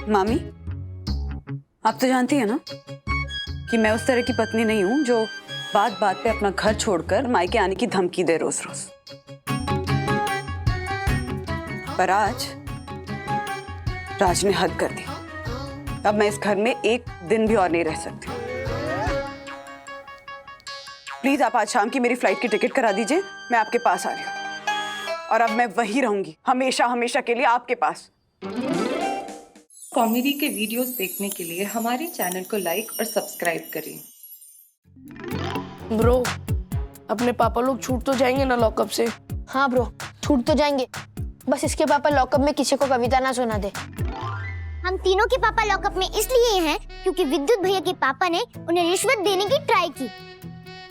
मामी, आप तो जानती है ना कि मैं उस तरह की पत्नी नहीं हूं जो बात बात पे अपना घर छोड़कर मायके आने की धमकी दे रोज रोज। पर आज राज ने हद कर दी। अब मैं इस घर में एक दिन भी और नहीं रह सकती। प्लीज आप आज शाम की मेरी फ्लाइट की टिकट करा दीजिए, मैं आपके पास आ रही हूँ और अब मैं वहीं रहूंगी हमेशा हमेशा के लिए आपके पास। कॉमेडी के वीडियोस देखने के लिए हमारे चैनल को लाइक और सब्सक्राइब करें। ब्रो, अपने पापा लोग छूट तो जाएंगे ना लॉकअप से? हाँ ब्रो, छूट तो जाएंगे, बस इसके पापा लॉकअप में किसी को कविता ना सुना दे। हम तीनों के पापा लॉकअप में इसलिए हैं क्योंकि विद्युत भैया के पापा ने उन्हें रिश्वत देने की ट्राई की।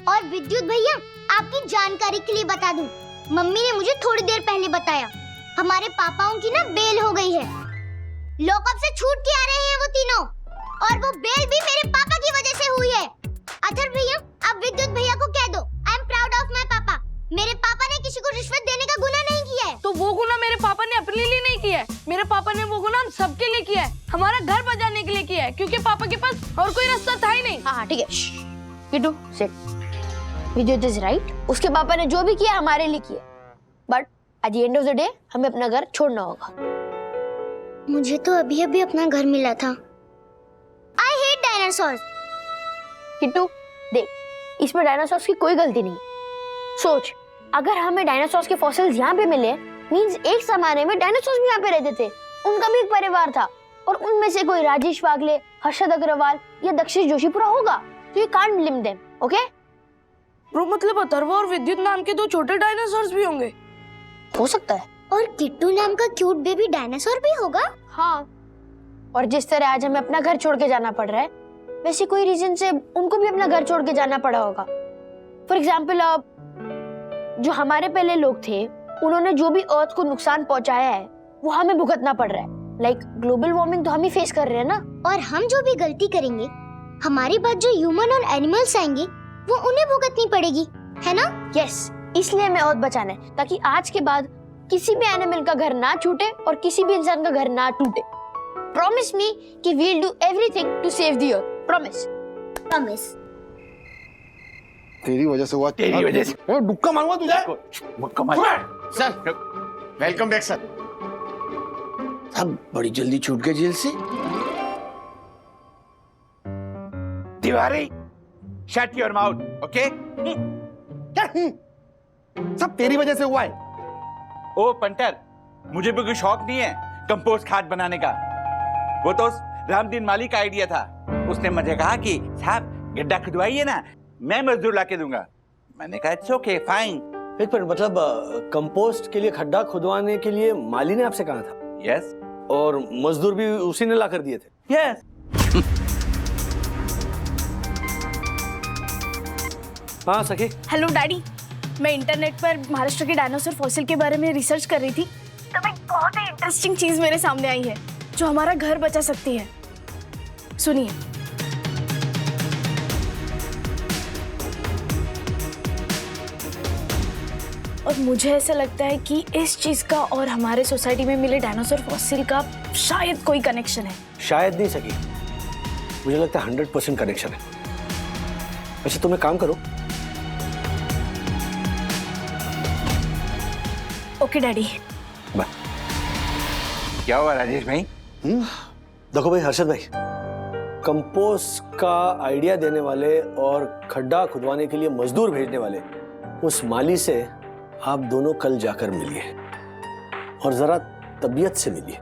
और विद्युत भैया, आपकी जानकारी के लिए बता दूं, मम्मी ने मुझे थोड़ी देर पहले बताया हमारे पापाओं की ना बेल हो गई है। लॉकअप से छूट के आ रहे हैं वो तीनों, और वो बेल भी मेरे पापा की वजह से हुई है। अथर्व भैया, आप विद्युत भैया को कह दो I am proud of my पापा। मेरे पापा ने किसी को रिश्वत देने का गुनाह नहीं किया है। तो वो गुनाह मेरे पापा ने अपने लिए नहीं किया है, मेरे पापा ने वो गुनाह हम सबके लिए किया है, हमारा घर बचाने के लिए किया है, क्योंकि पापा के पास और कोई रास्ता था ही नहीं। हाँ ठीक है, किटू सिट। विद्युत इज राइट, उसके पापा ने जो भी किया हमारे लिए किया, but at the end of the day हमें अपना घर छोड़ना होगा। मुझे तो अभी अभी अपना घर मिला था। I hate dinosaurs. किट्टू देख, इसमें डायनासोर्स की कोई गलती नहीं। सोच, अगर हमें डायनासोर्स के फॉसिल्स यहाँ पे मिले, मींस एक जमाने में डायनासोर्स भी यहाँ पे रहते थे, उनका भी एक परिवार था, और उनमें से कोई राजेश वागले, हर्षद अग्रवाल या दक्षिश जोशीपुरा होगा। तो you can't blame them, okay? Bro, मतलब अथर्व और विद्युत नाम के दो छोटे डायनासोर्स भी होंगे? हो सकता है। और किट्टू नाम का क्यूट बेबी डायनासोर भी होगा। हाँ, और जिस तरह आज हमें अपना घर छोड़ के जाना पड़ रहा है, वैसे कोई रीजन से उनको भी अपना घर छोड़ के जाना पड़ा होगा। फॉर एग्जाम्पल, जो हमारे पहले लोग थे, उन्होंने जो भी अर्थ को नुकसान पहुंचाया है वो हमें भुगतना पड़ रहा है। लाइक ग्लोबल वार्मिंग तो हम ही फेस कर रहे हैं ना। और हम जो भी गलती करेंगे, हमारी बात जो ह्यूमन और एनिमल्स आएंगे वो उन्हें भुगतनी पड़ेगी, है ना? यस, इसलिए हमें अर्थ बचाना है, ताकि आज के बाद किसी भी एनिमल का घर ना छूटे और किसी भी इंसान का घर ना टूटे। प्रॉमिस मी कि we will do everything to save the earth. Promise. Promise. तेरी वजह से हुआ। तेरी वजह से डुक्का मारूंगा तुझे। Sir, welcome back sir. सब बड़ी जल्दी छूट गए जेल से। Tiwari, shut your mouth, okay? सब तेरी वजह से हुआ है। ओ पंटर, मुझे भी कोई शौक नहीं है कंपोस्ट खाद बनाने का। वो तो रामदीन माली का आइडिया था। उसने मुझे कहा कि साहब गड्ढा खुदवाइए ना, मैं मजदूर लाके दूंगा। मैंने कहा इट्स ओके, फाइन। एक मिनट, मतलब कंपोस्ट के लिए खड्डा खुदवाने के लिए माली ने आपसे कहा था? यस। और मजदूर भी उसी ने लाकर दिए थे? यस। हाँ सखी। हेलो डैडी, मैं इंटरनेट पर महाराष्ट्र के डायनासोर फॉसिल के बारे में रिसर्च कर रही थी, तब एक बहुत ही इंटरेस्टिंग चीज मेरे सामने आई है जो हमारा घर बचा सकती है। सुनिए। और मुझे ऐसा लगता है कि इस चीज का और हमारे सोसाइटी में मिले डायनासोर फॉसिल का शायद कोई कनेक्शन है। शायद नहीं सकी, मुझे लगता है 100% कनेक्शन है। अच्छा तुम एक काम करो। Okay daddy. बाय। क्या हुआ राजेश भाई? देखो भाई हर्षद भाई, कंपोस्ट का आइडिया देने वाले और खड्डा खुदवाने के लिए मजदूर भेजने वाले उस माली से आप दोनों कल जाकर मिलिए और जरा तबीयत से मिलिए।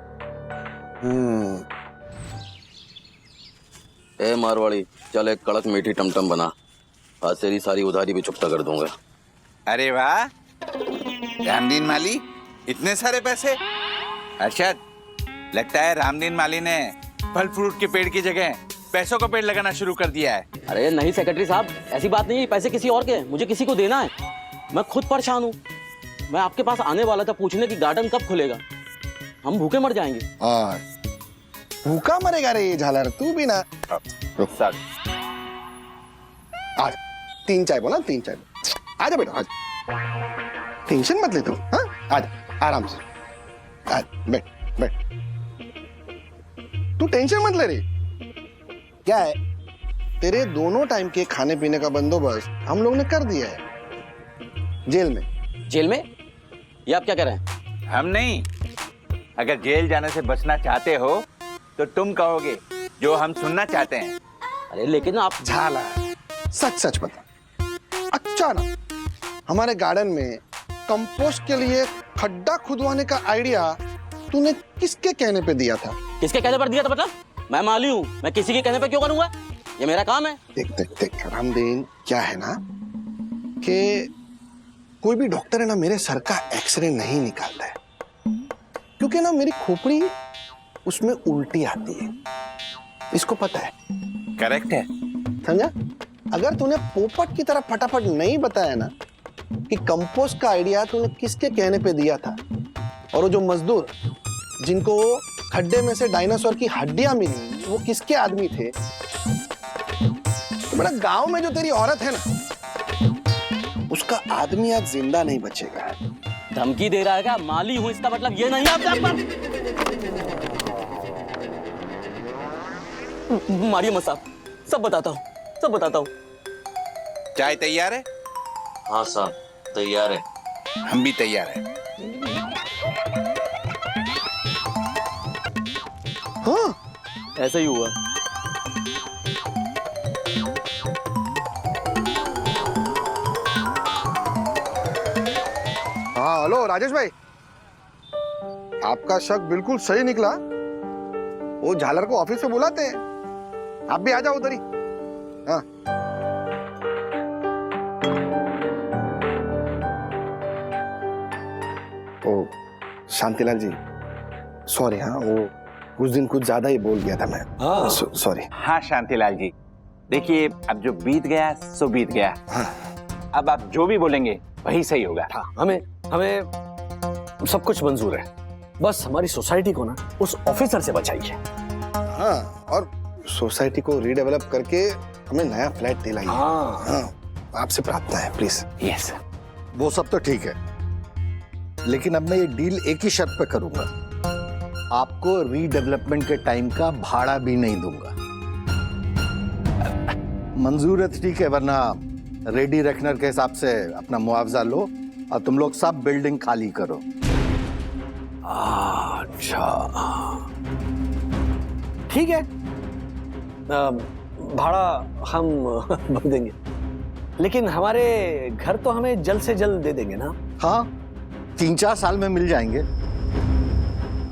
ए मारवाड़ी, चल एक कड़क मीठी टमटम बना, आज तेरी सारी उधारी भी चुकता कर दूंगा। अरे वाह रामदीन माली, इतने सारे पैसे। अर्शद, लगता है रामदीन माली ने फल फ्रूट के पेड़ की जगह पैसों का पेड़ लगाना शुरू कर दिया है। अरे नहीं सेक्रेटरी साहब, ऐसी बात नहीं है, पैसे किसी और के, मुझे किसी को देना है। मैं खुद परेशान हूँ। मैं आपके पास आने वाला था पूछने कि गार्डन कब खुलेगा, हम भूखे मर जाएंगे। भूखा मरेगा रे झालर, तू भी ना। सर आज 3 चाय बोला, 3 चाय। आजा बेटा आजा, टेंशन मत ले तू। हाँ आजा आराम से, आज बैठ बैठ। तू टेंशन मत ले रही। क्या है, तेरे दोनों टाइम के खाने पीने का बंदोबस्त हम लोग ने कर दिया है जेल में। जेल में? ये आप क्या कह रहे हैं? हम नहीं। अगर जेल जाने से बचना चाहते हो तो तुम कहोगे जो हम सुनना चाहते हैं। अरे लेकिन आप झाला, सच सच बता, अचानक हमारे गार्डन में कंपोस्ट के लिए खड्डा खुदवाने का आइडिया तूने किसके कहने पे दिया था? किसके कहने पर दिया था? मतलब मैं माली हूँ, मैं किसी के कहने पे क्यों करूंगा? ये मेरा काम है। देख देख देख रामदीन, क्या है ना कि कोई भी डॉक्टर है ना मेरे सर का एक्सरे नहीं निकालता है, क्योंकि ना मेरी खोपड़ी उसमें उल्टी आती है, इसको पता है। करेक्ट है। समझा? अगर तूने पोपट की तरह फटाफट नहीं बताया ना कि कंपोस्ट का आइडिया तूने किसके कहने पे दिया था, और वो जो मजदूर जिनको खड्डे में से डायनासोर की हड्डियां मिली वो किसके आदमी थे, तो बड़ा गांव में जो तेरी औरत है ना उसका आदमी आज जिंदा नहीं बचेगा। धमकी दे रहा है क्या? माली हूँ इसका मतलब ये नहीं है। मारिए मत साहब, सब बताता हूँ, सब बताता हूँ। चाय तैयार है? हाँ साहब तैयार है। हम भी तैयार हैं। हाँ, ऐसा ही हुआ। हाँ हेलो राजेश भाई, आपका शक बिल्कुल सही निकला। वो झालर को ऑफिस से बुलाते हैं, आप भी आ जाओ उधर ही। हाँ ओ शांतिलाल जी, सॉरी। हाँ वो उस दिन कुछ ज्यादा ही बोल गया था मैं। हाँ सॉरी। हाँ शांतिलाल जी, देखिए अब जो बीत गया सो बीत गया। हाँ। अब आप जो भी बोलेंगे वही सही होगा। हाँ, हमें हमें सब कुछ मंजूर है, बस हमारी सोसाइटी को ना उस ऑफिसर से बचाइए। हाँ, और सोसाइटी को रीडेवलप करके हमें नया फ्लैट दिलाइए। हाँ, हाँ, आपसे प्रार्थना है प्लीज। यस। वो सब तो ठीक है, लेकिन अब मैं ये डील एक ही शर्त पे करूंगा, आपको रीडेवलपमेंट के टाइम का भाड़ा भी नहीं दूंगा। मंजूर है तो ठीक है, वरना रेडी रेकनर के हिसाब से अपना मुआवजा लो और तुम लोग सब बिल्डिंग खाली करो। अच्छा ठीक है, भाड़ा हम भर देंगे, लेकिन हमारे घर तो हमें जल्द से जल्द दे देंगे ना? हाँ, 3-4 साल में मिल जाएंगे,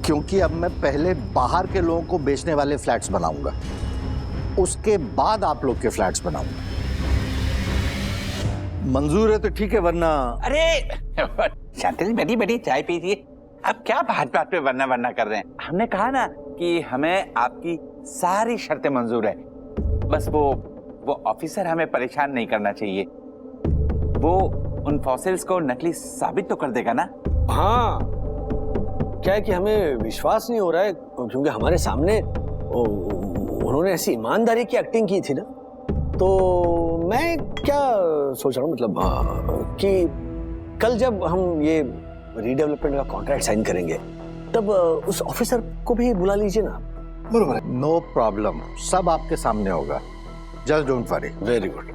क्योंकि अब मैं पहले बाहर के लोगों को बेचने वाले फ्लैट्स बनाऊंगा, उसके बाद आप लोग के फ्लैट्स बनाऊंगा। मंजूर है तो ठीक है, वरना अरे शांतिलाल बैठी बैठी चाय पीजिए। अब क्या बात बात पे वरना कर रहे हैं? हमने कहा ना कि हमें आपकी सारी शर्तें मंजूर है, बस वो ऑफिसर हमें परेशान नहीं करना चाहिए। वो उन फॉसिल्स को नकली साबित तो कर देगा ना? हाँ, क्या है कि हमें विश्वास नहीं हो रहा है, क्योंकि हमारे सामने उन्होंने ऐसी ईमानदारी की एक्टिंग की थी ना। तो मैं क्या सोच रहा हूँ, मतलब कि कल जब हम ये रीडेवलपमेंट का कॉन्ट्रैक्ट साइन करेंगे तब उस ऑफिसर को भी बुला लीजिए ना। बरोबर है। नो प्रॉब्लम, सब आपके सामने होगा, just don't worry. Very good.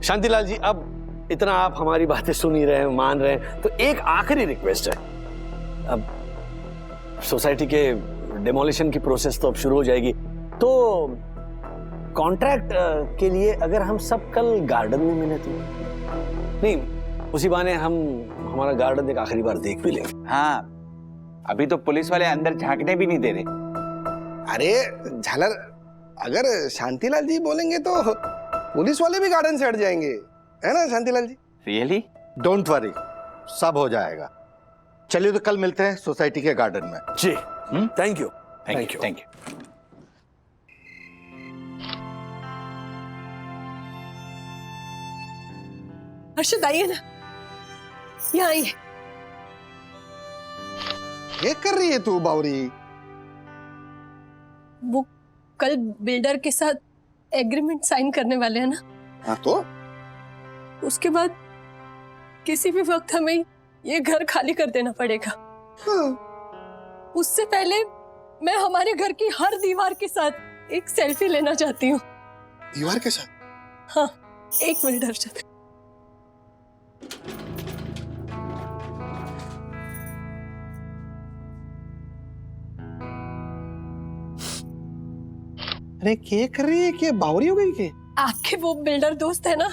Shantilal ji, अब इतना आप हमारी बातें सुन ही रहे हैं, मान रहे हैं, तो एक आखिरी रिक्वेस्ट है। अब सोसाइटी के डेमोलिशन की प्रोसेस तो अब शुरू हो जाएगी, तो कॉन्ट्रैक्ट के लिए अगर हम सब कल गार्डन में मिले तो नहीं, उसी बहाने हम हमारा गार्डन एक आखिरी बार देख भी लेंगे। हाँ, अभी तो पुलिस वाले अंदर झांकने भी नहीं दे रहे। अरे झालर, अगर शांतिलाल जी बोलेंगे तो पुलिस वाले भी गार्डन से हट जाएंगे, है ना शांतिलाल जी? रियली? डोंट वरी, सब हो जाएगा। चलिए तो कल मिलते हैं सोसाइटी के गार्डन में। जी, thank you. Thank you, thank you. Harshad आइए ना, यहाँ आइए। ये कर रही है तू बावरी? वो कल बिल्डर के साथ एग्रीमेंट साइन करने वाले हैं ना। हाँ तो उसके बाद किसी भी वक्त हमें ये घर खाली कर देना पड़ेगा। हाँ। उससे पहले मैं हमारे घर की हर दीवार के साथ एक सेल्फी लेना चाहती हूँ। दीवार के साथ? हाँ, 1 मिनट हर्षद। अरे क्या कर रही है? क्या बावरी हो गई के? आपके वो बिल्डर दोस्त है ना,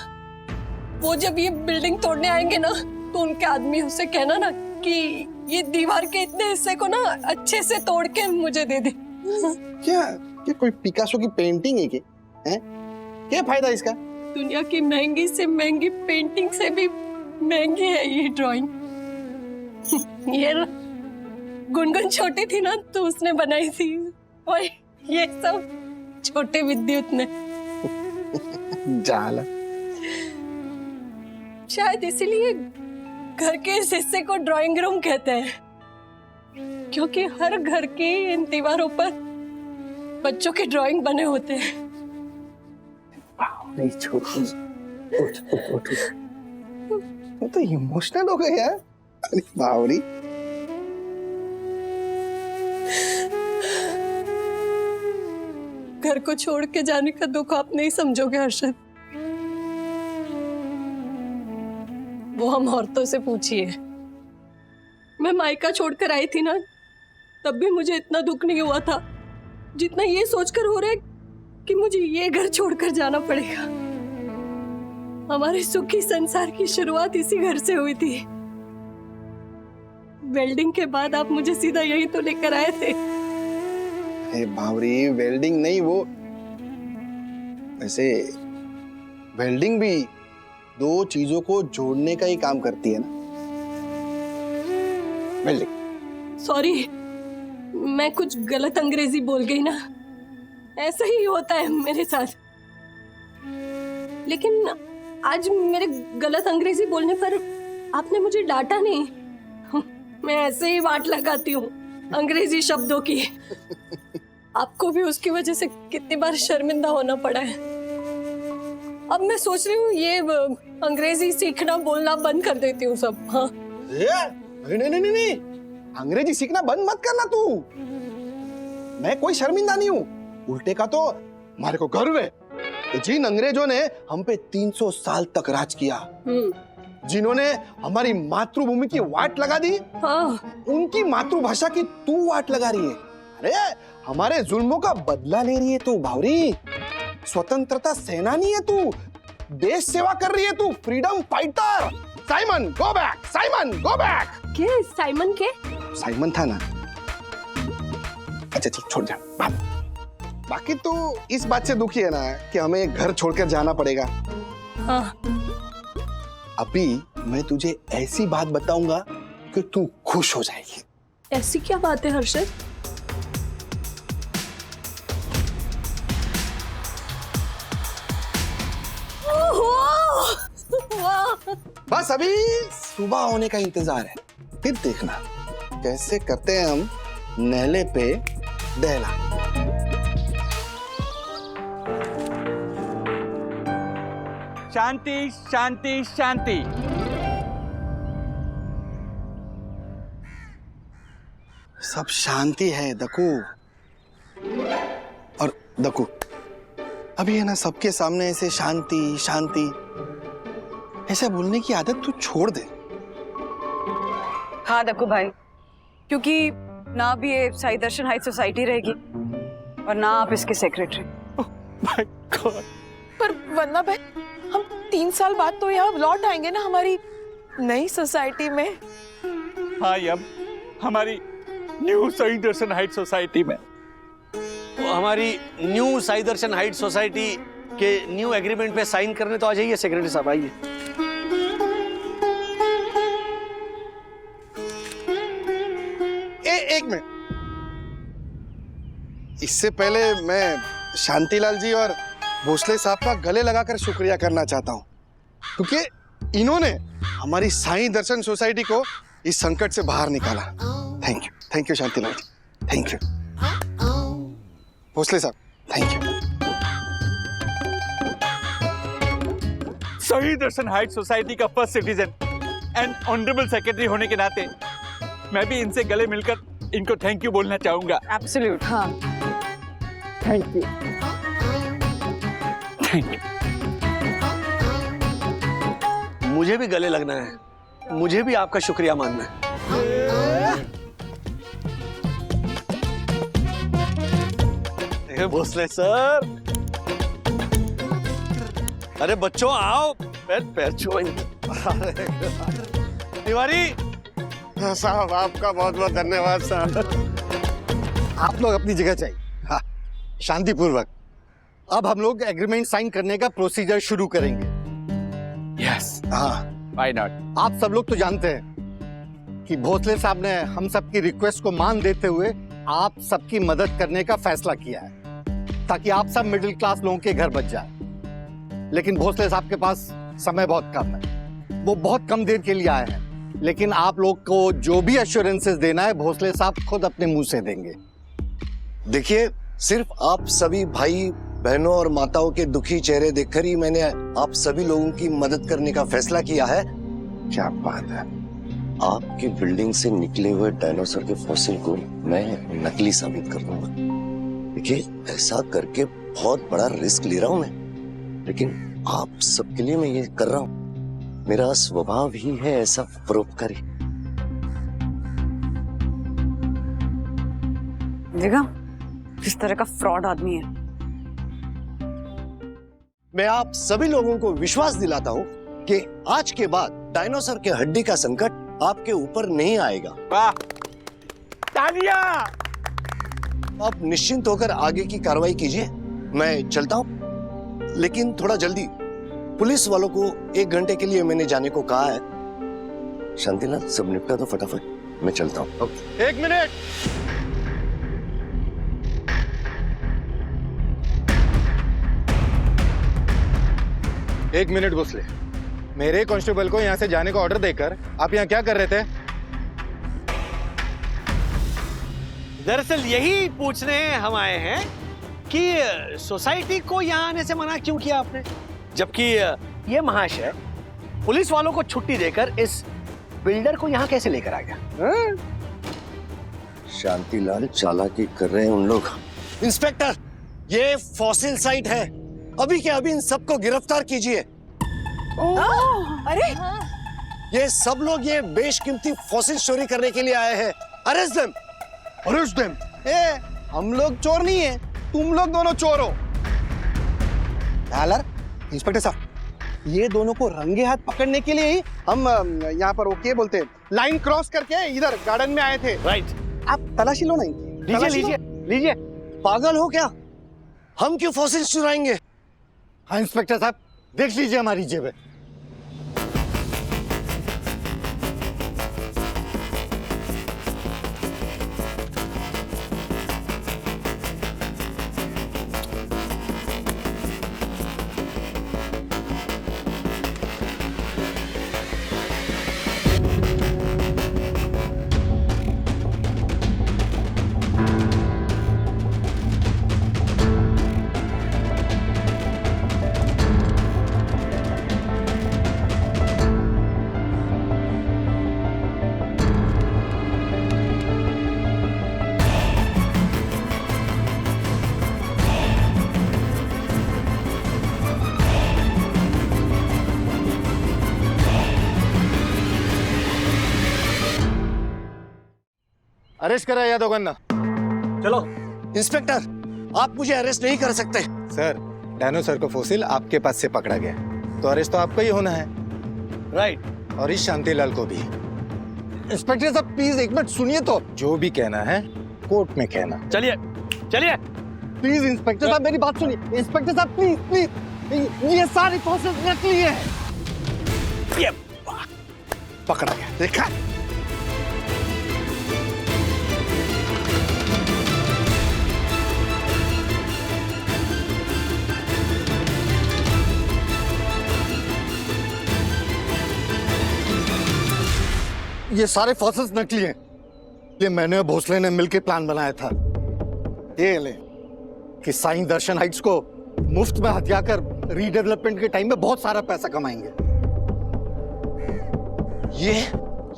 वो जब ये बिल्डिंग तोड़ने आएंगे ना, तो उनके आदमी उससे कहना ना कि ये दीवार के इतने हिस्से को ना अच्छे से तोड़ के मुझे दे दे। क्या कोई पिकासो की पेंटिंग है? हैं? क्या फायदा इसका? दुनिया की महंगी से महंगी पेंटिंग से भी महंगी है ये ड्राइंग। ये गुनगुन छोटी थी ना, तो उसने बनाई थी, और ये सब छोटे विद्युत ने। जाला। शायद इसीलिए घर के इस हिस्से को ड्राइंग रूम कहते हैं, क्योंकि हर घर की इन दीवारों पर बच्चों के ड्राइंग बने होते हैं। नहीं छोटी, उठ। वो तो इमोशनल हो गए यार। अरे बावरी। घर को छोड़ के जाने का दुख आप नहीं समझोगे हर्षद। वो हम औरतों से पूछिए। मैं मायका छोड़कर आई थी ना, तब भी मुझे इतना दुख नहीं हुआ था जितना ये सोचकर हो रहा है कि मुझे ये घर छोड़कर जाना पड़ेगा। हमारे सुखी संसार की शुरुआत इसी घर से हुई थी। वेल्डिंग के बाद आप मुझे सीधा यहीं तो लेकर आए थे। अरे बावरी, वेल्डिंग नहीं, वो वैसे वेल्डिंग भी 2 चीजों को जोड़ने का ही काम करती है ना। वेल्डिंग। सॉरी, मैं कुछ गलत अंग्रेजी बोल गई ना, ऐसा ही होता है मेरे साथ। लेकिन आज मेरे गलत अंग्रेजी बोलने पर आपने मुझे डांटा नहीं। मैं ऐसे ही वाट लगाती हूँ अंग्रेजी शब्दों की। आपको भी उसकी वजह से कितनी बार शर्मिंदा होना पड़ा है। अब मैं सोच रही हूँ ये अंग्रेजी सीखना बोलना बंद कर देती हूँ सब। हाँ नहीं, अंग्रेजी सीखना बंद मत करना तू। मैं कोई शर्मिंदा नहीं हूँ, उल्टे का तो हमारे को गर्व है कि जिन अंग्रेजों ने हम पे 300 साल तक राज किया, जिन्होंने हमारी मातृभूमि की वाट लगा दी, हाँ। उनकी मातृभाषा की तू वाट लगा रही है। अरे हमारे जुल्मों का बदला ले रही है तू बावरी। स्वतंत्रता सेनानी है तू, देश सेवा कर रही है तू, freedom fighter. Simon go back, Simon go back. के साइमन के? साइमन था ना। अच्छा चल छोड़ जा बात। बाकी तो इस बात से दुखी है ना कि हमें घर छोड़कर जाना पड़ेगा। हाँ। अभी मैं तुझे ऐसी बात बताऊंगा कि तू खुश हो जाएगी। ऐसी क्या बात है हर्षद? बस अभी सुबह होने का इंतजार है, फिर देखना कैसे करते हैं हम नेले पे दहला। शांति शांति शांति। सब शांति है दकू। और दकू, अभी है ना सबके सामने ऐसे शांति शांति ऐसा बोलने की आदत तू छोड़ दे। हाँ दक्कू भाई, क्योंकि ना भी ये साई दर्शन हाइट सोसाइटी रहेगी और ना आप इसके सेक्रेटरी। पर वरना भाई, हम 3 साल बाद तो यहाँ लौट आएंगे ना हमारी नई सोसाइटी में। हाँ, अब हमारी new Sai Darshan height society में। तो हमारी new Sai Darshan height society के न्यू एग्रीमेंट पे साइन करने तो आ जाइए सेक्रेटरी साहब, आइए। एक मिनट, इससे पहले मैं शांतिलाल जी और भोसले साहब का गले लगाकर शुक्रिया करना चाहता हूं, क्योंकि इन्होंने हमारी साईं दर्शन सोसाइटी को इस संकट से बाहर निकाला। Thank you Shantilal ji, thank you. Bhosle साहब, thank you. Sai Darshan height society का first citizen and honourable secretary होने के नाते मैं भी इनसे गले मिलकर इनको थैंक यू बोलना चाहूंगा। एब्सोल्यूट। हाँ थैंक यू। Thank you. मुझे भी गले लगना है, मुझे भी आपका शुक्रिया मानना है। भोसले सर, अरे बच्चों आओ, पैर पैर छुओ। तिवारी साहब आपका बहुत बहुत धन्यवाद साहब। आप लोग अपनी जगह चाहिए। हाँ, शांतिपूर्वक। अब हम लोग एग्रीमेंट साइन करने का प्रोसीजर शुरू करेंगे। यस, हाँ, व्हाई नॉट। आप सब लोग तो जानते हैं कि भोसले साहब ने हम सबकी रिक्वेस्ट को मान देते हुए आप सबकी मदद करने का फैसला किया है ताकि आप सब मिडिल क्लास लोगों के घर बच जाए। लेकिन भोसले साहब के पास समय बहुत कम है, वो बहुत कम देर के लिए आए हैं। लेकिन आप लोग को जो भी एश्योरेंसेस देना है भोसले साहब खुद अपने मुंह से देंगे। देखिए, सिर्फ आप सभी भाई बहनों और माताओं के दुखी चेहरे देखकर ही मैंने आप सभी लोगों की मदद करने का फैसला किया है। क्या बात है। आपकी बिल्डिंग से निकले हुए डायनासोर के फॉसिल को मैं नकली साबित कर दूंगा। देखिए, ऐसा करके बहुत बड़ा रिस्क ले रहा हूं मैं, लेकिन आप सबके लिए मैं ये कर रहा हूं। मेरा स्वभाव ही है ऐसा परोपकारी। देखा किस तरह का फ्रॉड आदमी है। मैं आप सभी लोगों को विश्वास दिलाता हूं कि आज के बाद डायनासोर के हड्डी का संकट आपके ऊपर नहीं आएगा। वाह, तालियां। आप निश्चिंत होकर आगे की कार्रवाई कीजिए। मैं चलता हूं, लेकिन थोड़ा जल्दी। पुलिस वालों को 1 घंटे के लिए मैंने जाने को कहा है। शांतिलाल, सब निपटा दो फटाफट, मैं चलता हूं। 1 मिनट। एक मिनट भोसले, मेरे कांस्टेबल को यहाँ से जाने का ऑर्डर देकर आप यहाँ क्या कर रहे थे? दरअसल यही पूछने हम आए हैं कि सोसाइटी को यहाँ आने से मना क्यों किया आपने, जबकि ये महाशय पुलिस वालों को छुट्टी देकर इस बिल्डर को यहाँ कैसे लेकर आ गया? शांतिलाल, चालाकी कर रहे हैं उन लोग। इंस्पेक्टर, ये फॉसिल साइट है, अभी के अभी इन सबको गिरफ्तार कीजिए। अरे ये सब लोग ये बेशकीमती फॉसिल चोरी करने के लिए आए हैं। Arrest them. Arrest them. हम लोग चोर नहीं है, तुम लोग दोनों चोर हो। इंस्पेक्टर साहब, ये दोनों को रंगे हाथ पकड़ने के लिए ही हम यहाँ पर ओके बोलते हैं, लाइन क्रॉस करके इधर गार्डन में आए थे। राइट। आप तलाशी लो ना। लीजिए लीजिए लीजिए। पागल हो क्या? हम क्यों फॉसिल चुराएंगे? हाँ इंस्पेक्टर साहब, देख लीजिए हमारी जेबें। अरेस्ट करा यादव गन्ना। चलो। इंस्पेक्टर, आप मुझे अरेस्ट नहीं कर सकते। सर, डायनासोर का फॉसिल आपके पास से पकड़ा गया, तो अरेस्ट तो आपका ही होना है। राइट। और इस शांतिलाल को भी। इंस्पेक्टर साहब प्लीज एक मिनट सुनिए तो। जो भी कहना है कोर्ट में कहना। चलिए चलिए। प्लीज इंस्पेक्टर साहब मेरी बात सुनिए। इंस्पेक्टर साहब प्लीज प्लीज, ये सारी प्रोसेस नकली है। ये पकड़ा गया, देखा? ये सारे फॉसिल्स नकली हैं। ये मैंने और भोसले ने मिलकर प्लान बनाया था। ये ले कि साईं दर्शन हाइट्स को मुफ्त में हथियाकर रीडेवलपमेंट के टाइम में बहुत सारा पैसा कमाएंगे।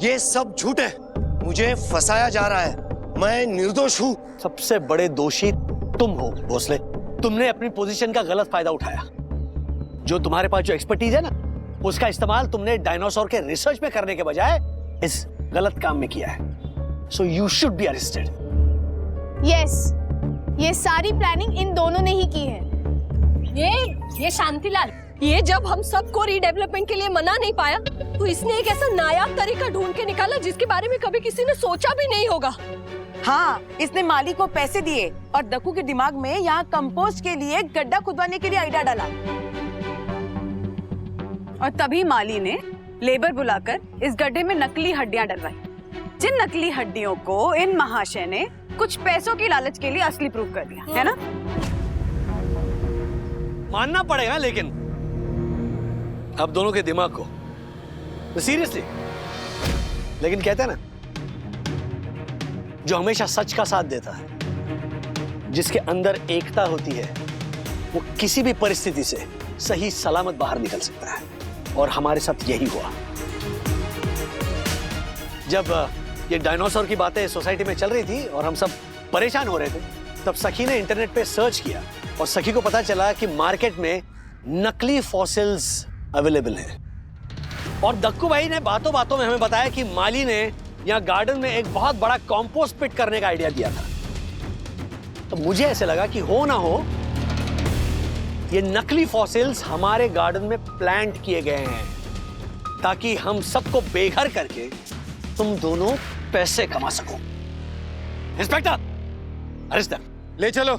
ये सब झूठ है, मुझे फंसाया जा रहा है। मैं निर्दोष हूँ। सबसे बड़े दोषी तुम हो भोसले। तुमने अपनी पोजीशन का गलत फायदा उठाया। जो तुम्हारे पास जो एक्सपर्टीज है ना, उसका इस्तेमाल तुमने डायनासोर के रिसर्च में करने के बजाय इस गलत काम में किया है। So you should be arrested. Yes, ये सारी प्लानिंग इन दोनों ने ही की है। ये शांतिलाल, ये जब हम सबको रीडेवलपमेंट के लिए मना नहीं पाया, तो इसने एक ऐसा नायाब तरीका ढूंढ के निकाला जिसके बारे में कभी किसी ने सोचा भी नहीं होगा। हाँ, इसने माली को पैसे दिए और दक्कू के दिमाग में यहाँ कंपोस्ट के लिए गड्ढा खुदवाने के लिए आइडिया डाला। और तभी माली ने लेबर बुलाकर इस गड्ढे में नकली हड्डियां डलवाई, जिन नकली हड्डियों को इन महाशय ने कुछ पैसों की लालच के लिए असली प्रूफ कर दिया, है ना? मानना पड़ेगा लेकिन अब दोनों के दिमाग को, तो सीरियसली। लेकिन कहते हैं ना, जो हमेशा सच का साथ देता है, जिसके अंदर एकता होती है, वो किसी भी परिस्थिति से सही सलामत बाहर निकल सकता है। और हमारे साथ यही हुआ। जब ये डायनासोर की बातें सोसाइटी में चल रही थी और हम सब परेशान हो रहे थे, तब सखी ने इंटरनेट पे सर्च किया और सखी को पता चला कि मार्केट में नकली फॉसिल्स अवेलेबल हैं। और दक्कू भाई ने बातों बातों में हमें बताया कि माली ने यहाँ गार्डन में एक बहुत बड़ा कंपोस्ट पिट करने का आइडिया दिया था। तो मुझे ऐसे लगा कि हो ना हो, ये नकली फॉसिल्स हमारे गार्डन में प्लांट किए गए हैं, ताकि हम सबको बेघर करके तुम दोनों पैसे कमा सको। Inspector, arrest them. ले चलो।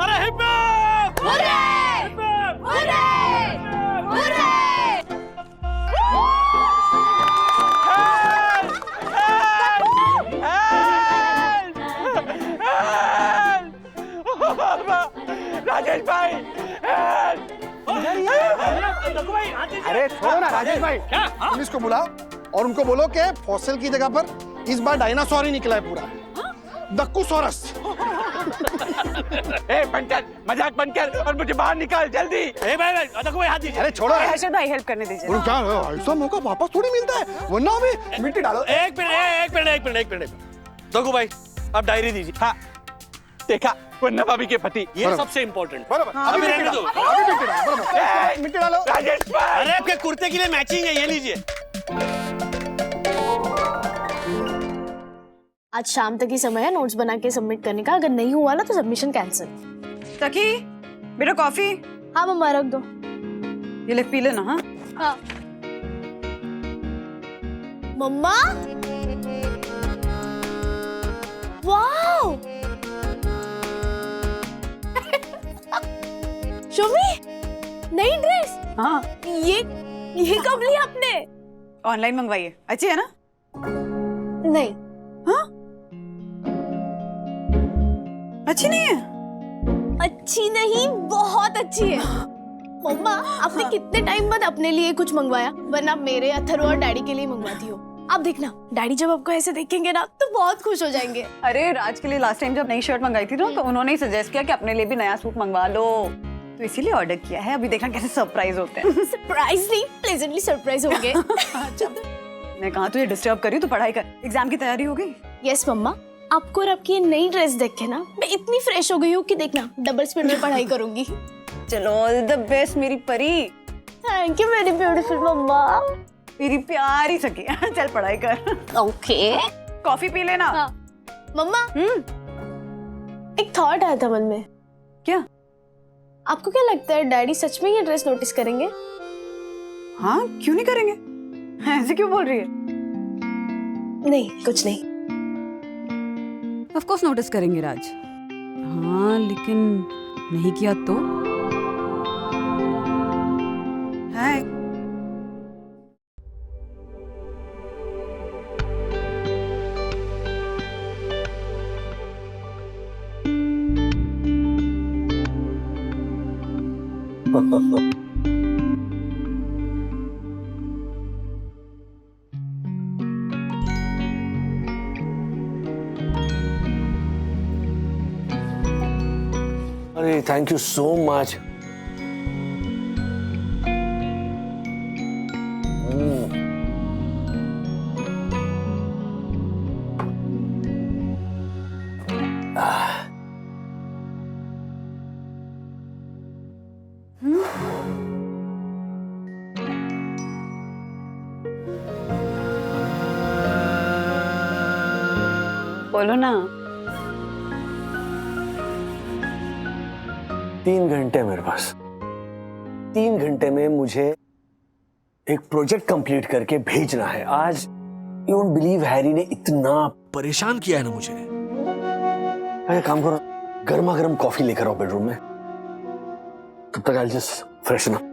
अरे हिप-हॉप! राजेश भाई, अरे छोड़ो ना राजेश भाई, पुलिस को बुलाओ और उनको बोलो कि फॉसिल की जगह पर इस बार डायनासोर ही निकला है पूरा, दक्कूसोरस। ए पंटर, मजाक बंद कर और मुझे बाहर निकाल जल्दी। ए भाई, दक्कू भाई हाथ दीजिए। अरे छोड़ो हर्षद भाई, हेल्प करने दीजिए। और क्या ऐसा मौका वापस थोड़ी मिलता है, वरना हमें मिट्टी डालो। एक मिनट। दक्कू भाई, आप डायरी दीजिए। हाँ, देखा, वो नवाबी के पति। ये सबसे इम्पोर्टेंट। बराबर, अभी रहने दो। अभी मिट्टी डालो, बराबर। मिट्टी डालो। राजेश भाई, अरे आपके कुर्ते के लिए मैचिंग है, ये लीजिए। आज शाम तक ही समय है नोट्स बना के सबमिट करने का। अगर नहीं हुआ ना तो सबमिशन कैंसिल। सखी, बेटा कॉफी। हाँ मम्मा, रख दो। ये ले, पी लेना। हाँ हाँ मम्मा, वाओ शोमी, नई ड्रेस। हाँ, ये कब ली आपने? ऑनलाइन मंगवाई है। अच्छी है ना? नहीं। हाँ, अच्छी नहीं है? अच्छी नहीं, बहुत अच्छी है। मम्मा, आपने कितने टाइम बाद अपने लिए कुछ मंगवाया, वरना मेरे, अथर्व और डैडी के लिए मंगवाती हो। आप देखना, डैडी जब आपको ऐसे देखेंगे ना तो बहुत खुश हो जाएंगे। अरे राज के लिए लास्ट टाइम जब नई शर्ट मंगाई थी ना, तो उन्होंने ही सजेस्ट किया कि अपने लिए भी नया सूट मंगवा लो, तो इसीलिए ऑर्डर किया है। अभी देखना कैसे सरप्राइज होते हैं। सरप्राइज नहीं, प्लेजेंटली सरप्राइज होंगे। मैं कहा तुझे डिस्टर्ब करी, तो पढ़ाई कर। एग्जाम की तैयारी हो गई? यस मम्मा, आपको और आपकी ये नई ड्रेस देख के ना मैं इतनी फ्रेश हो गई हूँ कि देखना डबल स्पीड में पढ़ाई करूंगी। चलो, ऑल द बेस्ट मेरी परी। थैंक यू वेरी ब्यूटीफुल मम्मा। मेरी प्यारी सखी। चल पढ़ाई कर। ओके। कॉफी पी लेना। हाँ। मम्मा, एक थॉट आया था मन में। क्या? आपको क्या लगता है डैडी सच में ये ड्रेस नोटिस करेंगे? हाँ, क्यों नहीं करेंगे? ऐसे क्यों बोल रही है? नहीं, कुछ नहीं। ऑफ कोर्स नोटिस करेंगे राज। हाँ, लेकिन नहीं किया तो? हाय। अरे थैंक यू सो मच। बोलो ना। 3 घंटे मेरे पास। 3 घंटे में मुझे एक प्रोजेक्ट कंप्लीट करके भेजना है। आज यू डोंट बिलीव हैरी ने इतना परेशान किया है ना मुझे। अरे काम करो, गर्मा गर्म कॉफी लेकर आओ बेडरूम में, तब तक आई जस्ट फ्रेशन अप।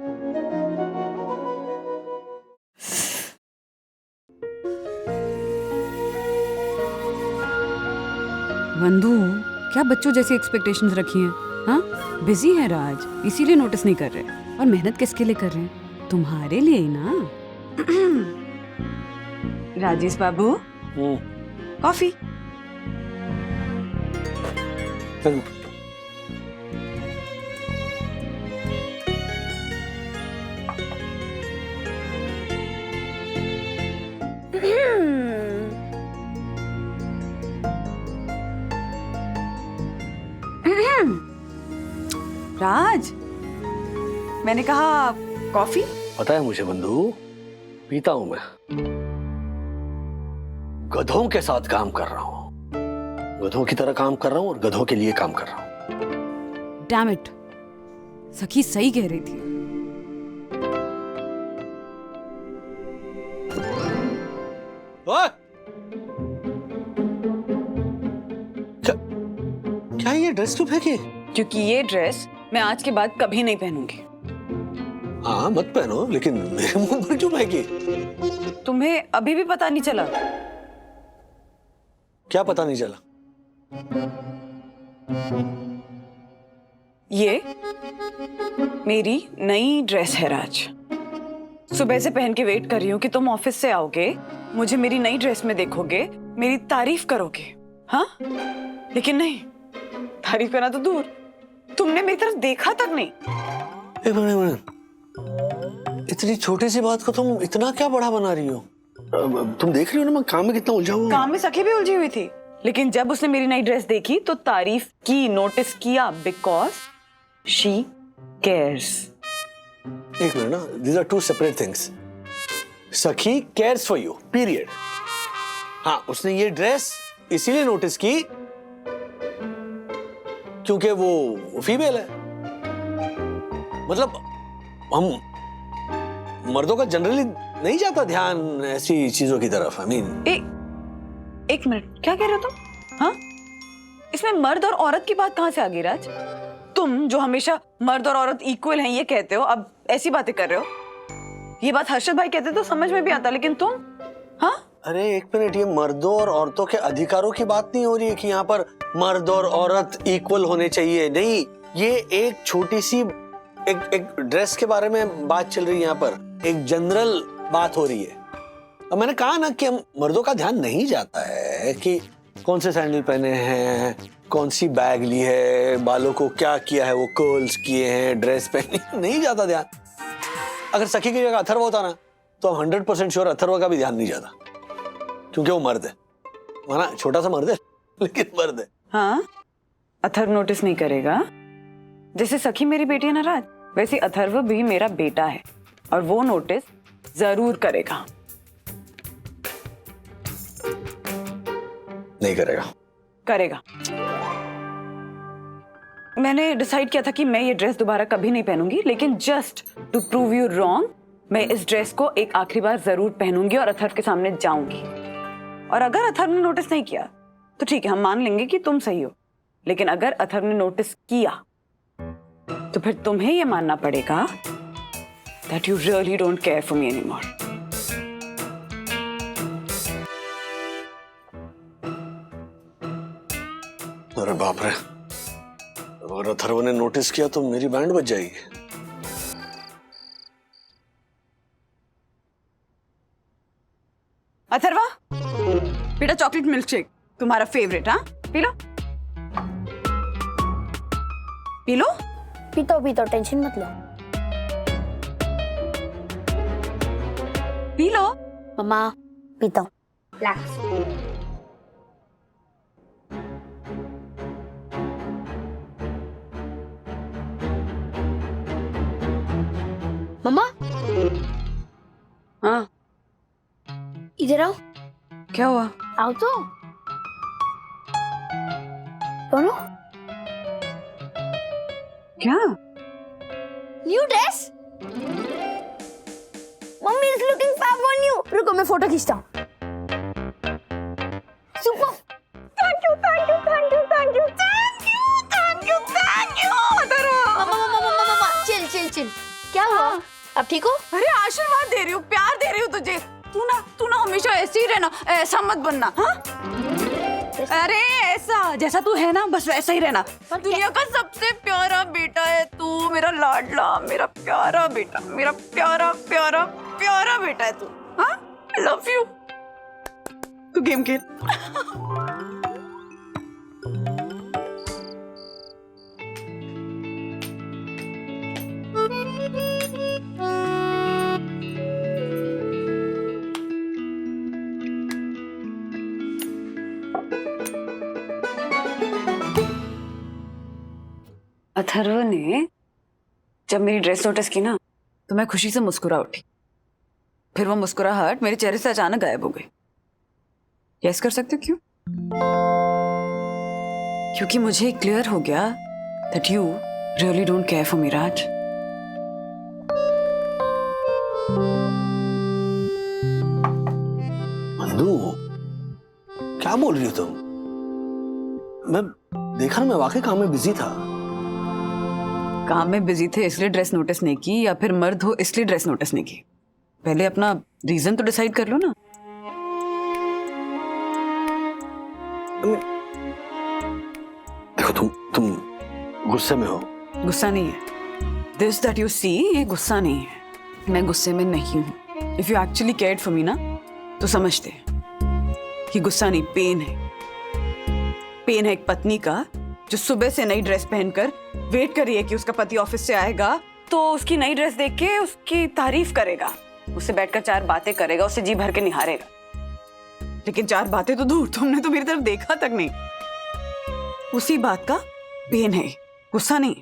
बंधु, क्या बच्चों जैसी एक्सपेक्टेशंस रखी हैं? हाँ, बिजी है राज, इसीलिए नोटिस नहीं कर रहे। और मेहनत किसके लिए कर रहे हैं? तुम्हारे लिए ही ना। राजेश बाबू, कॉफी। राज, मैंने कहा कॉफी। पता है मुझे बंधु, पीता हूं मैं। गधों के साथ काम कर रहा हूं, गधों की तरह काम कर रहा हूं और गधों के लिए काम कर रहा हूं। डैम इट, सखी सही कह रही थी। क्या ये ड्रेस क्यों फेंकी? क्योंकि ये ड्रेस मैं आज के बाद कभी नहीं पहनूंगी। हाँ मत पहनो, लेकिन मेरे मुंह पर क्यों फेंकी? तुम्हें अभी भी पता नहीं चला? क्या पता नहीं चला? ये मेरी नई ड्रेस है राज। सुबह से पहन के वेट कर रही हूँ कि तुम ऑफिस से आओगे, मुझे मेरी नई ड्रेस में देखोगे, मेरी तारीफ करोगे। हाँ, लेकिन नहीं, तारीफ करना तो दूर, तुमने मेरी तरफ देखा तक नहीं। इतनी छोटी सी बात को तुम इतना क्या बड़ा बना रही हो? तुम देख रही हो ना मैं काम में कितना उलझा हुआ हूं। काम में सखी भी उलझी हुई थी, लेकिन जब उसने मेरी नई ड्रेस देखी तो तारीफ की, नोटिस किया, बिकॉज शी केयर्स। एक मिनट ना, these are two separate things. सखी cares for you, period. हाँ, उसने ये ड्रेस इसीलिए नोटिस की क्योंकि वो फीमेल है। मतलब हम मर्दों का जनरली नहीं जाता ध्यान ऐसी चीजों की तरफ। आई मीन एक मिनट, क्या कह रहे हो तुम? हाँ, इसमें मर्द और औरत की बात कहां से आ गई राज? तुम जो हमेशा मर्द और औरत इक्वल हैं ये कहते हो, अब ऐसी बातें कर रहे हो। ये बात हर्षद भाई कहते तो समझ में भी आता, लेकिन तुम? हाँ, अरे एक मिनट, ये मर्दों और औरतों के अधिकारों की बात नहीं हो रही है कि यहाँ पर मर्द और औरत इक्वल होने चाहिए। नहीं, ये एक छोटी सी एक ड्रेस के बारे में बात चल रही है। यहाँ पर एक जनरल बात हो रही है। अब मैंने कहा ना कि हम मर्दों का ध्यान नहीं जाता है कि कौन से सैंडल पहने हैं, कौन सी बैग ली है, बालों को क्या किया है, वो कर्ल्स किए हैं, ड्रेस पहनी, नहीं जाता ध्यान। अगर सखी की जगह अथर्व होता ना तो हम 100% श्योर अथर्व का भी ध्यान नहीं जाता, क्योंकि वो मर्द है। माना छोटा सा मर्द है, लेकिन मर्द है। हाँ, अथर्व नोटिस नहीं करेगा? जैसे सखी मेरी बेटी है ना राज, वैसे अथर्व भी मेरा बेटा है और वो नोटिस जरूर करेगा। नहीं करेगा? करेगा। मैंने डिसाइड किया था कि मैं ये ड्रेस दोबारा कभी नहीं पहनूंगी, लेकिन just to prove you wrong मैं इस ड्रेस को एक आखिरी बार जरूर पहनूंगी और अथर्व के सामने जाऊंगी। और अगर अथर्व ने नोटिस नहीं किया तो ठीक है, हम मान लेंगे कि तुम सही हो। लेकिन अगर अथर्व ने नोटिस किया तो फिर तुम्हें ये मानना पड़ेगा that you really don't care for me anymore. अरे बाप रे, अगर अथर्व ने नोटिस किया तो मेरी बैंड बज जाएगी। अथर्वा, बेटा चॉकलेट मिल्क शेक तुम्हारा फेवरेट। हाँ, पी लो पी लो। पीतो, टेंशन मत लो। पी लो मम्मा, पीता हूँ। मम्मा, हाँ, इधर आओ। क्या हुआ? आओ तो। दोनों क्या? New dress. Mummy is looking fab on you. रुको मैं फोटो खींचता हूँ। Super. Thank you thank you thank you thank you thank you thank you thank you. Mumma chill chill chill. क्या हुआ? अब ठीक हो? अरे आशीर्वाद दे रही हूँ, प्यार दे रही हूँ तुझे। तू ना हमेशा ऐसे ही रहना, ऐसा मत बनना। हाँ? अरे ऐसा जैसा तू है ना बस वैसा ही रहना। दुनिया का सबसे प्यारा बेटा है तू, मेरा लाडला, मेरा प्यारा बेटा, मेरा प्यारा प्यारा प्यारा बेटा है तू। हाँ, आई लव यू। तू गेम खेल। अथर्व ने जब मेरी ड्रेस नोटिस की ना तो मैं खुशी से मुस्कुरा उठी। फिर वो मुस्कुराहट मेरे चेहरे से अचानक गायब हो गई। गैस कर सकते हो क्यों? क्योंकि मुझे क्लियर हो गया that you really don't care for me, राज। मंदू, क्या बोल रही हो तुम? मैं देखा ना, मैं वाकई काम में बिजी था। काम में बिजी थे इसलिए ड्रेस नोटिस नहीं की, या फिर मर्द हो इसलिए ड्रेस नोटिस नहीं की? पहले अपना रीजन तो डिसाइड कर लो ना। देखो तुम गुस्से में हो। गुस्सा नहीं है। दिस दैट यू सी, ये गुस्सा नहीं है। मैं गुस्से में नहीं हूं। If you actually cared for me ना तो समझते कि गुस्सा नहीं, पेन है। पेन है एक पत्नी का जो सुबह से नई ड्रेस पहनकर वेट कर रही है कि उसका पति ऑफिस से आएगा तो उसकी नई ड्रेस देख के उसकी तारीफ करेगा, उससे बैठकर 4 बातें करेगा, उससे जी भर के निहारेगा। लेकिन 4 बातें तो दूर, तुमने तो मेरी तरफ देखा तक नहीं। उसी बात का पेन है, गुस्सा नहीं।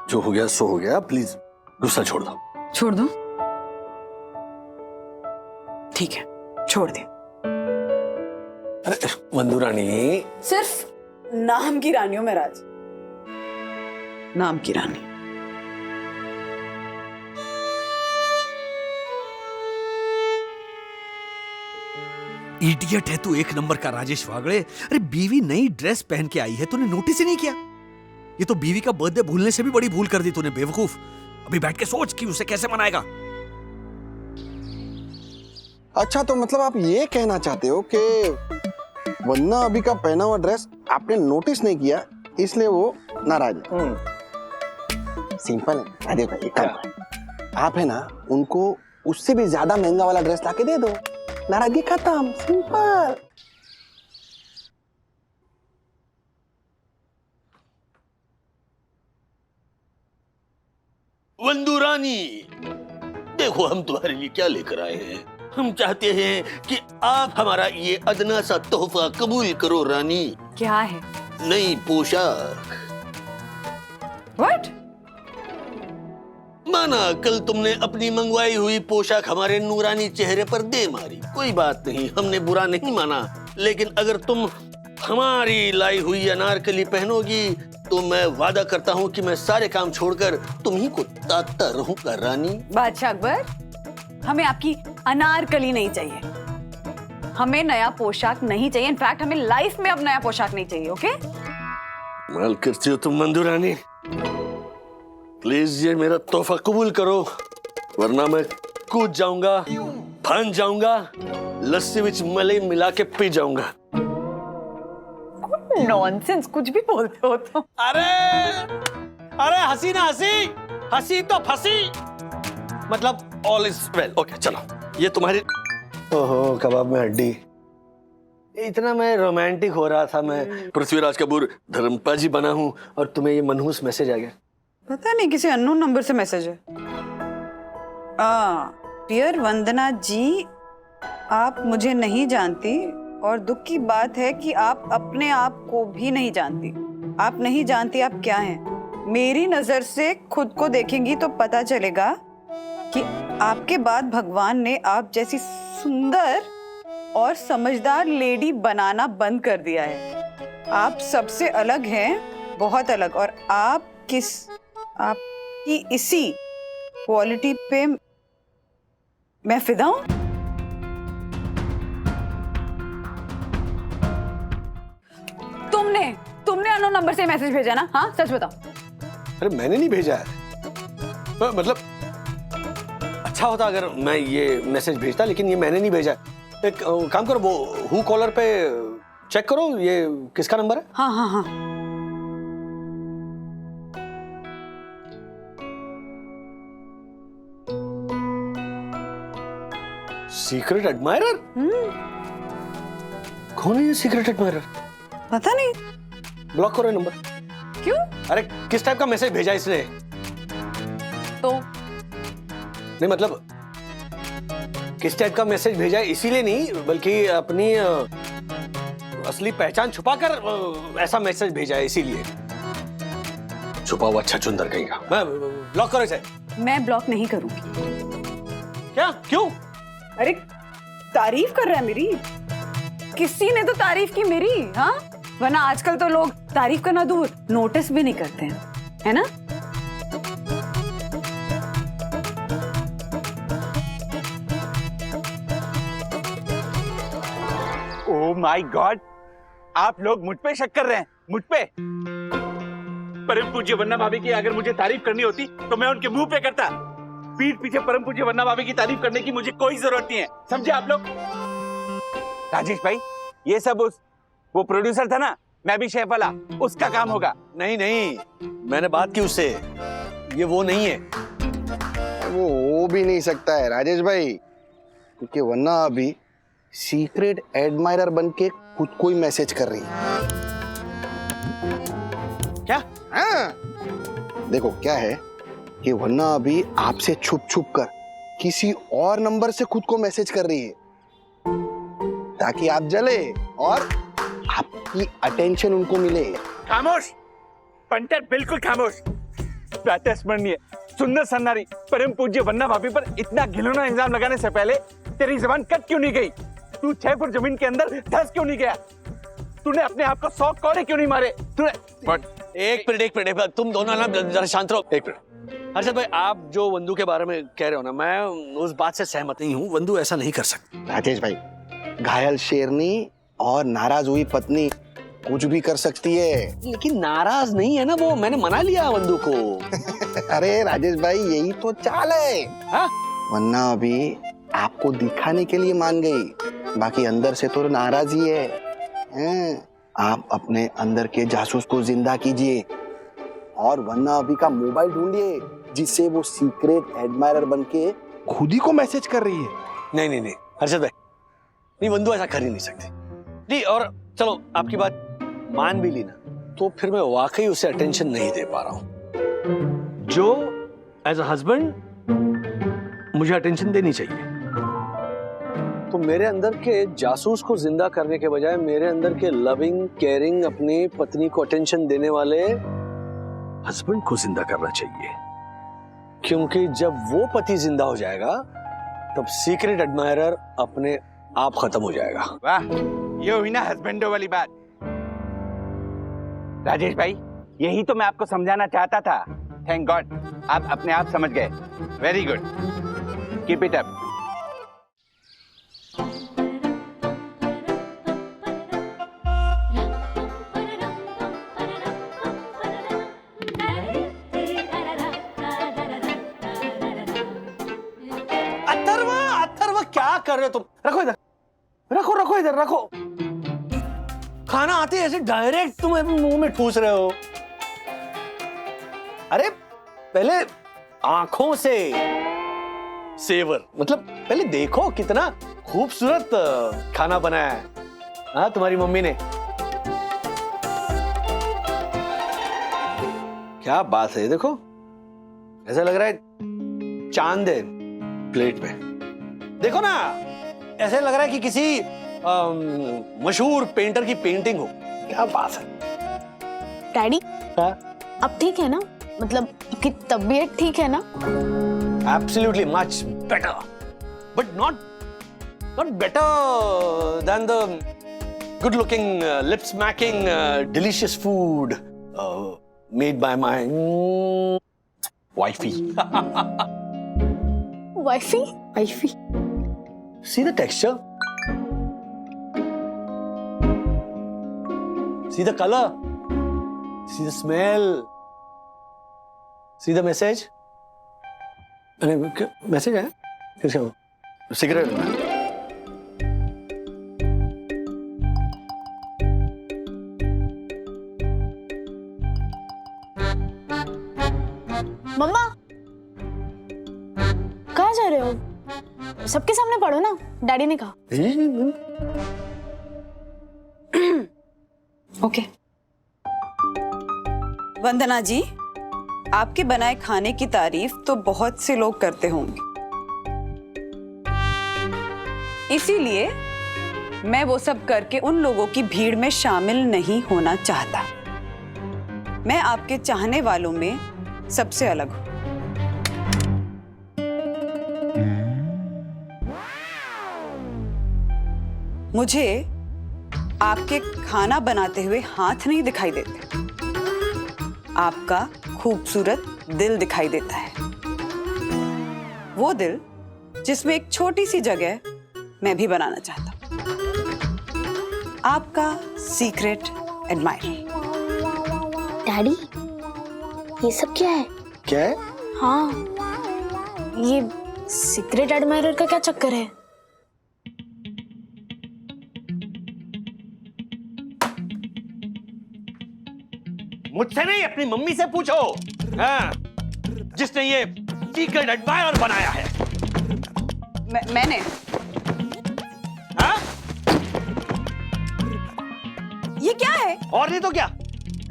जो हो गया सो हो गया, प्लीज गुस्सा छोड़ दो। छोड़ दो? ठीक है, छोड़ दे। अरे मंदू रानी, सिर्फ नाम की रानी हूं मैं राज, नाम की रानी। इडियट है तू, एक नंबर का राजेश वागड़े। अरे बीवी नई ड्रेस पहन के आई है, तूने नोटिस ही नहीं किया? ये तो बीवी का बर्थडे भूलने से भी बड़ी भूल कर दी तूने, बेवकूफ। अभी बैठ के सोच कि उसे कैसे मनाएगा। अच्छा, तो मतलब आप ये कहना चाहते हो कि वन्ना अभी का पहना हुआ ड्रेस आपने नोटिस नहीं किया इसलिए वो नाराज है? सिंपल है। देखो एक काम है, आप है ना उनको उससे भी ज्यादा महंगा वाला ड्रेस लाके दे दो, नाराजगी खत्म। सिंपल। वंदू रानी, देखो हम तुम्हारे लिए क्या लेकर आए हैं। हम चाहते हैं कि आप हमारा ये अदना सा तोहफा कबूल करो रानी। क्या है? नई पोशाक। What? माना कल तुमने अपनी मंगवाई हुई पोशाक हमारे नूरानी चेहरे पर दे मारी, कोई बात नहीं, हमने बुरा नहीं माना। लेकिन अगर तुम हमारी लाई हुई अनारकली पहनोगी तो मैं वादा करता हूँ कि मैं सारे काम छोड़कर तुम्ही को ताकता रहूंगा रानी। बादशाह अकबर, हमें आपकी अनारकली नहीं चाहिए, हमें नया पोशाक नहीं चाहिए। इनफैक्ट हमें लाइफ में अब नया पोशाक नहीं चाहिए। ओके? माल करती हो तुम मंदू रानी। प्लीज ये मेरा तोहफा कबूल करो, वरना मैं कूद जाऊंगा, फान जाऊंगा, लस्सी विच मलाई मिला के पी जाऊंगा। नॉनसेंस, कुछ भी बोलते हो तुम। अरे हंसी ना हंसी, हंसी तो फंसी। मतलब ऑल इज वेल। ओके चलो, ये तुम्हारी। ओहो, कबाब में हड्डी। इतना मैं रोमांटिक हो रहा था, मैं पृथ्वीराज कपूर धर्मपाजी बना हूं और तुम्हें ये मनहूस मैसेज आ गया। पता नहीं किसी अननोन नंबर से मैसेज है। डियर वंदना जी, आप मुझे नहीं जानती और दुख की बात है कि आप अपने आप को भी नहीं जानती। आप नहीं जानती आप क्या हैं। मेरी नजर से खुद को देखेंगी तो पता चलेगा कि आपके बाद भगवान ने आप जैसी सुंदर और समझदार लेडी बनाना बंद कर दिया है। आप सबसे अलग हैं, बहुत अलग, और आपकी इसी क्वालिटी पे मैं फिदा हूं। तुमने अननोन नंबर से मैसेज भेजा ना? हाँ, सच बताओ। अरे मैंने नहीं भेजा है, मतलब अच्छा होता अगर मैं ये मैसेज भेजता, लेकिन ये मैंने नहीं भेजा है। एक काम करो, वो हु कॉलर पे चेक करो, ये किसका नंबर है? हाँ हाँ हाँ। Secret admirer? कौन है ये सीक्रेट एडमायरर? पता नहीं। ब्लॉक करो नंबर। क्यों? अरे किस टाइप का मैसेज भेजा इसने? तो नहीं मतलब किस टाइप का मैसेज भेजा है इसीलिए नहीं, बल्कि अपनी असली पहचान छुपाकर ऐसा मैसेज भेजा है इसीलिए। छुपा हुआ अच्छा चुंदर कहेगा। मैं ब्लॉक करो इसे। मैं ब्लॉक नहीं करूंगी। क्या? क्यों? अरे तारीफ कर रहा है मेरी, किसी ने तो तारीफ की मेरी। हाँ, वरना आजकल तो लोग तारीफ करना दूर, नोटिस भी नहीं करते हैं, है ना? ओह माय गॉड, आप लोग मुझ पे शक कर रहे हैं? मुझ पे? परम पूज्य वन्ना भाभी की अगर मुझे तारीफ करनी होती तो मैं उनके मुंह पे करता। पीठ पीछे परम पूज्य वन्ना भाभी की तारीफ करने की मुझे कोई जरूरत नहीं है, समझे आप लोग? राजेश भाई, ये सब वो प्रोड्यूसर था ना, मैं भी शेफ वाला, उसका काम होगा। नहीं नहीं, मैंने बात की उससे, ये वो नहीं है। वो हो भी नहीं सकता है राजेश भाई, क्योंकि वरना अभी सीक्रेट एडमायरर बन के खुद को ही मैसेज कर रही है। क्या? हाँ, देखो क्या है कि वरना अभी आपसे छुप छुप कर किसी और नंबर से खुद को मैसेज कर रही है, ताकि आप जले और आपकी अटेंशन उनको मिले। खामोश पंटर, बिल्कुल खामोश। प्रातःस्मरणीय सुंदर सन्नारी परम पूज्य वन्ना भाभी पर इतना घिनौना इल्जाम लगाने से पहले तेरी जबान कट क्यों नहीं गई? तू 6 फुट जमीन के अंदर धंस क्यों नहीं गया? तूने अपने आप को 100 कौड़े क्यों नहीं मारे? तूने एक मिनट, तुम दोनों ना जरा शांत रहो। एक मिनट हर्षद भाई, आप जो वंदू के बारे में कह रहे हो ना, मैं उस बात से सहमत नहीं हूँ। वंदू ऐसा नहीं कर सकती। राजेश भाई, घायल शेरनी और नाराज हुई पत्नी कुछ भी कर सकती है। लेकिन नाराज नहीं है ना वो, मैंने मना लिया वंदू को। अरे राजेश भाई, यही तो चाल है। हाँ? वरना अभी आपको दिखाने के लिए मान गई, बाकी अंदर से तो नाराज ही है। आप अपने अंदर के जासूस को जिंदा कीजिए और वरना अभी का मोबाइल ढूंढिए, जिससे वो सीक्रेट एडमायरर बन के खुद ही को मैसेज कर रही है। नहीं नहीं नहीं हर्षद भाई, नहीं, वंदू ऐसा कर ही नहीं सकती। नहीं, और चलो आपकी बात मान भी ली ना, तो फिर मैं वाकई उसे अटेंशन नहीं दे पा रहा हूं जो एज अ हस्बैंड मुझे अटेंशन देनी चाहिए। तो मेरे अंदर के जासूस को जिंदा करने के बजाय मेरे अंदर के लविंग केयरिंग अपनी पत्नी को अटेंशन देने वाले हस्बैंड को जिंदा करना चाहिए, क्योंकि जब वो पति जिंदा हो जाएगा तब सीक्रेट एडमायरर अपने आप खत्म हो जाएगा। वाह, ये हुई ना हस्बैंडों वाली बात। राजेश भाई, यही तो मैं आपको समझाना चाहता था। थैंक गॉड आप अपने आप समझ गए। Very good, keep it up. Atharva क्या कर रहे हो तुम? रखो इधर, रखो इधर, रखो। खाना आते ऐसे डायरेक्ट तुम मुंह में ठूस रहे हो। अरे पहले आंखों से सेवर, मतलब पहले देखो कितना खूबसूरत खाना बनाया है। हाँ, तुम्हारी मम्मी ने। क्या बात है, देखो ऐसा लग रहा है चांद है प्लेट में। देखो ना, ऐसे लग रहा है कि किसी मशहूर पेंटर की पेंटिंग हो। क्या बात है। डैडी, अब ठीक है ना? मतलब आपकी तबीयत ठीक है ना? Absolutely much better, but not not better than the good-looking, lip-smacking, delicious food made by my wifey. Wifey? Wifey. See the texture. See the color. See the smell. See the message. अरे message है किसका? Cigarette में. मम्मा कहाँ जा रहे हो? सबके सामने पढ़ो ना, डैडी ने कहा. ओके। वंदना जी, आपके बनाए खाने की तारीफ तो बहुत से लोग करते होंगे, इसीलिए मैं वो सब करके उन लोगों की भीड़ में शामिल नहीं होना चाहता। मैं आपके चाहने वालों में सबसे अलग हूं। मुझे आपके खाना बनाते हुए हाथ नहीं दिखाई देते, आपका खूबसूरत दिल दिखाई देता है। वो दिल जिसमें एक छोटी सी जगह मैं भी बनाना चाहता हूं। आपका सीक्रेट एडमायरर। डैडी, ये सब क्या है? क्या है? हाँ, ये सीक्रेट एडमायरर का क्या चक्कर है? मुझसे नहीं, अपनी मम्मी से पूछो। हाँ, जिसने ये सीक्रेट एडमायरर बनाया है। मैंने। हाँ? ये क्या है? और नहीं तो क्या?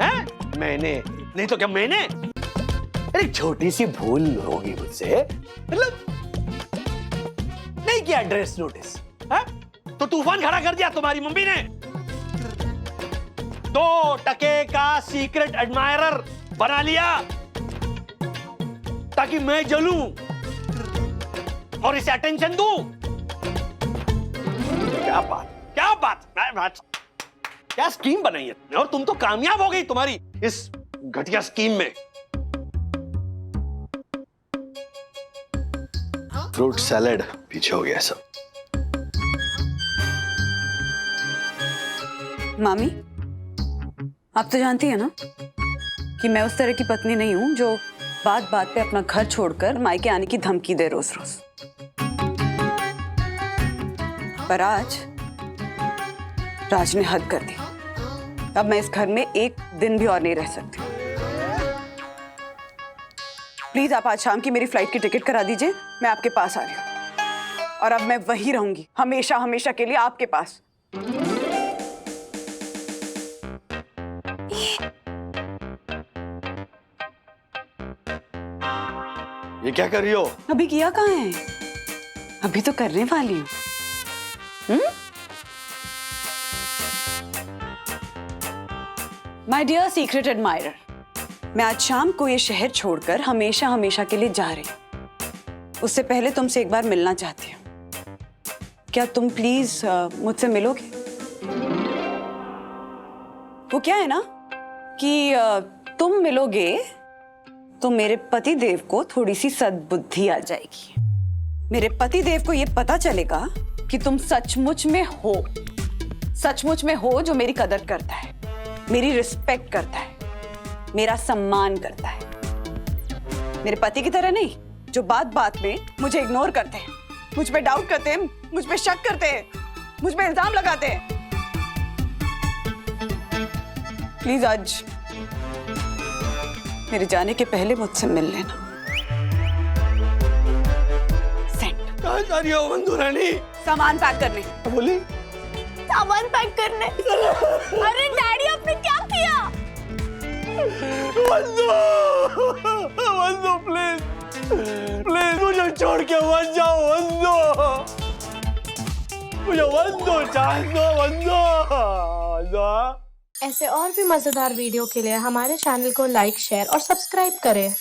हैं? मैंने नहीं तो क्या? मैंने? अरे छोटी सी भूल होगी मुझसे, मतलब नहीं किया एड्रेस नोटिस। हाँ? तो तूफान खड़ा कर दिया तुम्हारी मम्मी ने। 2 टके का सीक्रेट एडमायरर बना लिया ताकि मैं जलूं और इसे अटेंशन दूं। क्या बात क्या स्कीम बनाई है, और तुम तो कामयाब हो गई तुम्हारी इस घटिया स्कीम में। फ्रूट सैलेड पीछे हो गया सब। मामी, आप तो जानती है ना कि मैं उस तरह की पत्नी नहीं हूं जो बात बात पे अपना घर छोड़कर मायके आने की धमकी दे रोज रोज। पर आज राज ने हद कर दी। अब मैं इस घर में एक दिन भी और नहीं रह सकती। प्लीज आप आज शाम की मेरी फ्लाइट की टिकट करा दीजिए, मैं आपके पास आ रही हूं। और अब मैं वहीं रहूंगी, हमेशा हमेशा के लिए आपके पास। ये क्या कर रही हो? अभी किया कहाँ है? अभी तो करने वाली हूँ। माय डियर सीक्रेट एडमायरर, मैं आज शाम को ये शहर छोड़कर हमेशा हमेशा के लिए जा रही हूँ। उससे पहले तुमसे एक बार मिलना चाहती हूँ। क्या तुम प्लीज मुझसे मिलोगे? वो क्या है ना कि तुम मिलोगे तो मेरे पति देव को थोड़ी सी सद्बुद्धि आ जाएगी। मेरे पति देव को यह पता चलेगा कि तुम सचमुच में हो जो मेरी कदर करता है, मेरी रिस्पेक्ट करता है, मेरा सम्मान करता है। मेरे पति की तरह नहीं जो बात बात में मुझे इग्नोर करते हैं, मुझ पे डाउट करते हैं, मुझ पे शक करते हैं, मुझ पे इल्जाम लगाते हैं। प्लीज आज मेरे जाने के पहले मुझसे मिल लेना। सेंड। कहाँ जा रही हो वंदू रानी? सामान पैक करने। बोली? सामान पैक करने। अरे डैडी, आपने क्या किया? वंदू प्लीज मुझे छोड़ के मत जाओ वंदू, मुझे वंदू चांस दो वंदू। ऐसे और भी मजेदार वीडियो के लिए हमारे चैनल को लाइक, शेयर और सब्सक्राइब करें।